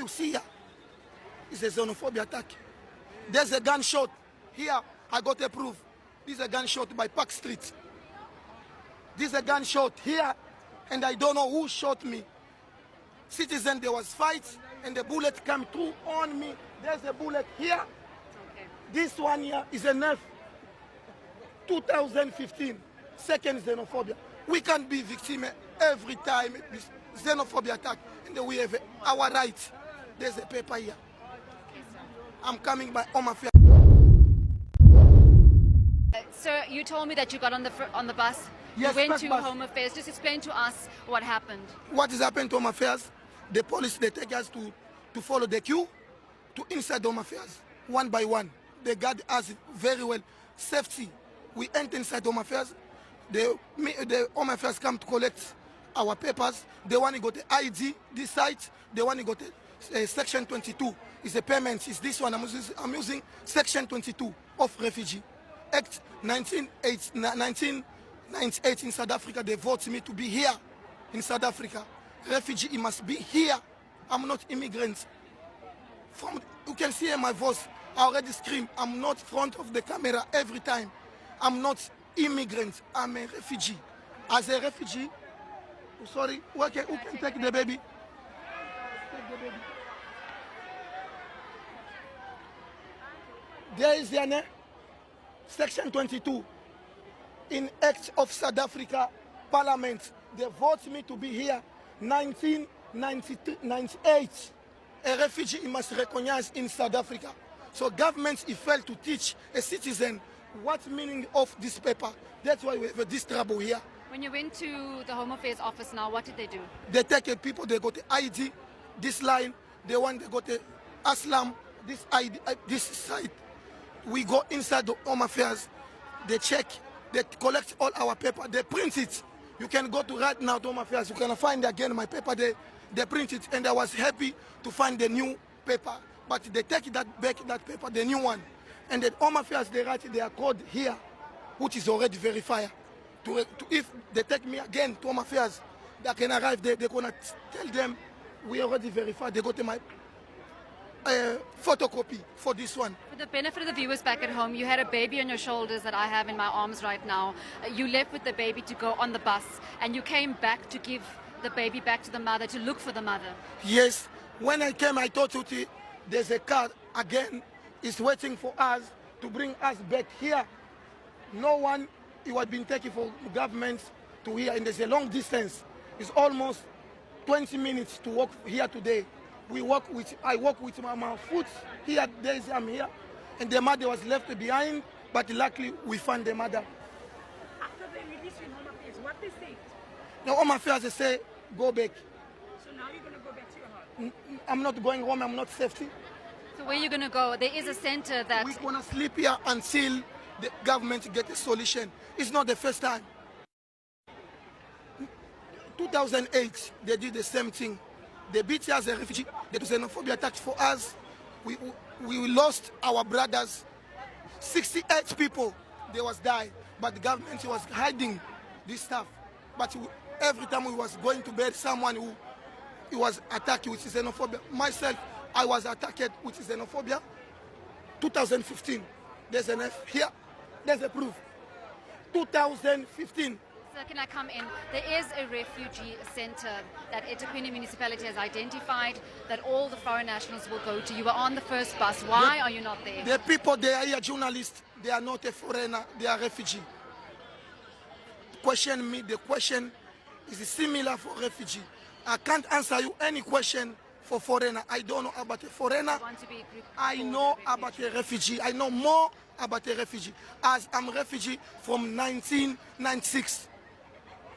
you see here is a xenophobia attack. There's a gunshot here. I got a proof. This is a gunshot by Park Street. This is a gunshot here, and I don't know who shot me. Citizen, there was fight, and the bullet came through on me. There's a bullet here. Okay. This one here is a nerf. 2015, second xenophobia. We can't be victim every time this xenophobia attack, and we have our rights. There's a paper here. I'm coming by Home Affairs. Sir, you told me that you got on the bus. Yes, you went to bus. Home Affairs. Just explain to us what happened. What is happened to Home Affairs? The police, they take us to follow the queue to inside Home Affairs, one by one. They guard us very well. Safety. We enter inside Home Affairs. The Home Affairs come to collect our papers. The one who got the ID, this site. The one who got the Section 22 is a payment. Is this one? I'm using Section 22 of Refugee Act 1998 in South Africa. They vote me to be here in South Africa. Refugee, he must be here. I'm not immigrant. You can see in my voice, I already scream. I'm not front of the camera every time. I'm not immigrant. I'm a refugee. As a refugee, sorry, who can take the baby? Take the baby. There is the Section 22 in Act of South Africa Parliament. They vote me to be here. 1998. A refugee he must recognize in South Africa. So governments he failed to teach a citizen what meaning of this paper. That's why we have this trouble here. When you went to the Home Affairs office now, what did they do? They take people, they got the ID, this line, they got the Aslam, this ID, this side. We go inside the Home Affairs, they check, they collect all our paper, they print it. You can go to right now to Home Affairs, you can find again my paper, they print it, and I was happy to find the new paper. But they take that back, that paper, the new one. And the Home Affairs, they write their code here, which is already verified. If they take me again to Home Affairs, they can arrive there, they're going to tell them, we already verified, they got my photocopy for this one. For the benefit of the viewers back at home, you had a baby on your shoulders that I have in my arms right now. You left with the baby to go on the bus, and you came back to give the baby back to the mother, to look for the mother. Yes. When I came, I thought there's a car again is waiting for us to bring us back here. No one, it was been taken for government to here, and there's a long distance. It's almost 20 minutes to walk here today. I walk with my foot here, I'm here, and the mother was left behind, but luckily we found the mother. After they released you in Home Affairs, what they say? The Home Affairs, they say, go back. So now you're going to go back to your house? I'm not going home, I'm not safety. So where are you going to go? There is a center that... We're going to sleep here until the government get a solution. It's not the first time. 2008, they did the same thing. They beat us as a refugee. There was a xenophobia attack for us. We lost our brothers. 68 people, they was died. But the government was hiding this stuff. But every time we was going to bed, someone who was attacked with xenophobia. Myself, I was attacked with xenophobia. 2015, there's an F here. There's a proof. 2015. So can I come in? There is a refugee center that eThekwini municipality has identified that all the foreign nationals will go to. You were on the first bus. Why are you not there? The people, they are here journalists. They are not a foreigner. They are refugee. Question me. The question is similar for refugee. I can't answer you any question for foreigner. I don't know about a foreigner. I know about a refugee. I know more about a refugee. As I'm a refugee from 1996.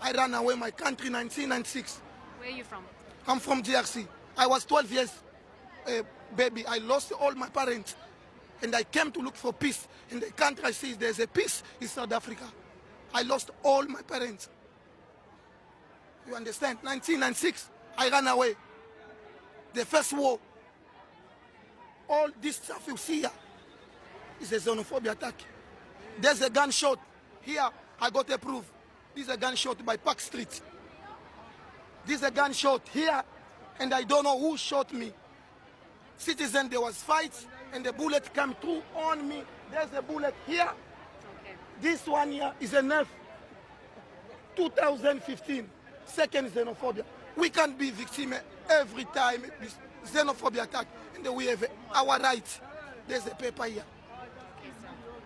I ran away my country in 1996. Where are you from? I'm from DRC. I was 12 years baby. I lost all my parents. And I came to look for peace. In the country I see there's a peace in South Africa. I lost all my parents. You understand? 1996, I ran away. The first war. All this stuff you see here is a xenophobia attack. There's a gunshot. Here, I got a proof. This is a gunshot by Park Street. This is a gunshot here, and I don't know who shot me. citizen, there was fights, and the bullet came through on me. There's a bullet here. Okay. This one here is a nerf. 2015, second xenophobia. We can be victim every time this xenophobia attack, and we have our rights. There's a paper here.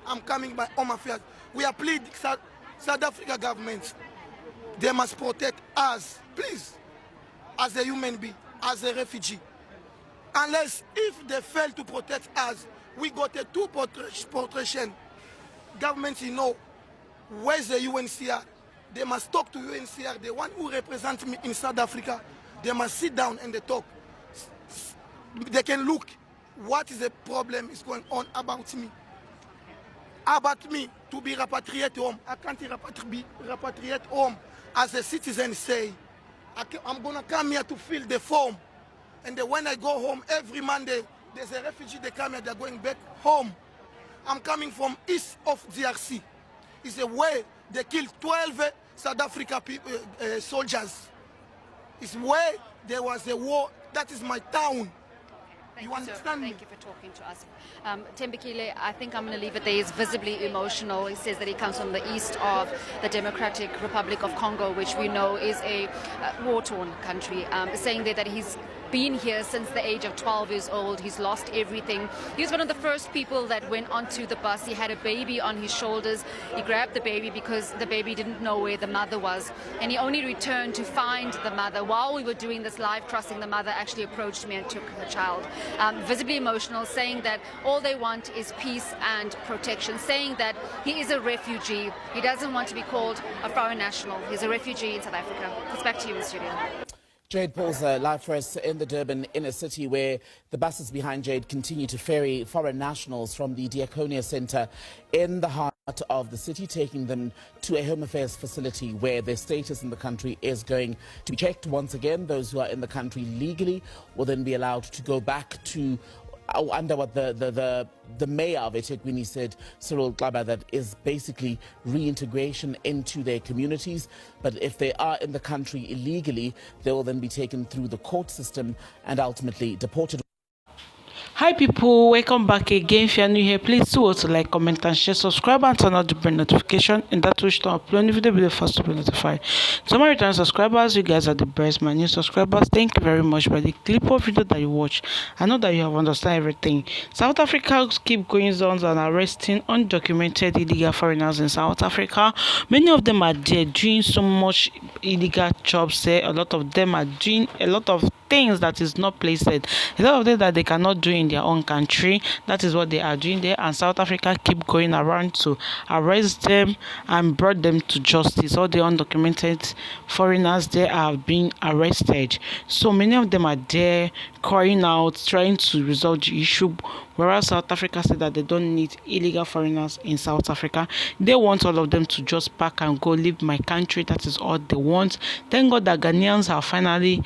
I'm coming by Home Affairs. We are pleading South Africa government. They must protect us, please, as a human being, as a refugee. Unless if they fail to protect us, we got a two protection. Governments, where's the UNCR? They must talk to UNCR, the one who represents me in South Africa. They must sit down and they talk. They can look what is the problem is going on about me. About me to be repatriated home. I can't be repatriated home as a citizen say. I'm going to come here to fill the form. And then when I go home every Monday, there's a refugee, they come here, they're going back home. I'm coming from east of DRC. It's a way they killed 12 South Africa soldiers. It's where there was a war. That is my town. Thank You understand me? Thank you for talking to us. Tembekile, I think I'm going to leave it there. He's visibly emotional. He says that he comes from the east of the Democratic Republic of Congo, which we know is a war-torn country, saying that he's been here since the age of 12 years old. He's lost everything. He was one of the first people that went onto the bus. He had a baby on his shoulders. He grabbed the baby because the baby didn't know where the mother was. And he only returned to find the mother. While we were doing this live crossing, the mother actually approached me and took the child. Visibly emotional, saying that all they want is peace and protection, saying that he is a refugee. He doesn't want to be called a foreign national. He's a refugee in South Africa. It's back to you in studio. Jade Paul's live for us in the Durban inner city, where the buses behind Jade continue to ferry foreign nationals from the Diaconia Centre in the heart of the city, taking them to a Home Affairs facility where their status in the country is going to be checked once again. Those who are in the country legally will then be allowed to go back to under what the mayor of eThekwini said, Cyril Xaba, that is basically reintegration into their communities. But if they are in the country illegally, they will then be taken through the court system and ultimately deported. Hi people, welcome back again. If you are new here, please do also like, comment and share, subscribe and turn on the bell notification, and that will upload new video will be the first to be notified. To my return subscribers, you guys are the best. My new subscribers, thank you very much for the clip of video that you watch. I know that you have understand everything. South Africa keep going on and arresting undocumented illegal foreigners in South Africa. Many of them are there doing so much illegal jobs there. A lot of them are doing a lot of things that is not placed, a lot of things that they cannot do in their own country. That is what they are doing there, and South Africa keep going around to arrest them and brought them to justice. All the undocumented foreigners there are being arrested. So many of them are there crying out, trying to resolve the issue, whereas South Africa said that they don't need illegal foreigners in South Africa. They want all of them to just pack and go leave my country. That is all they want. Thank God that Ghanaians are finally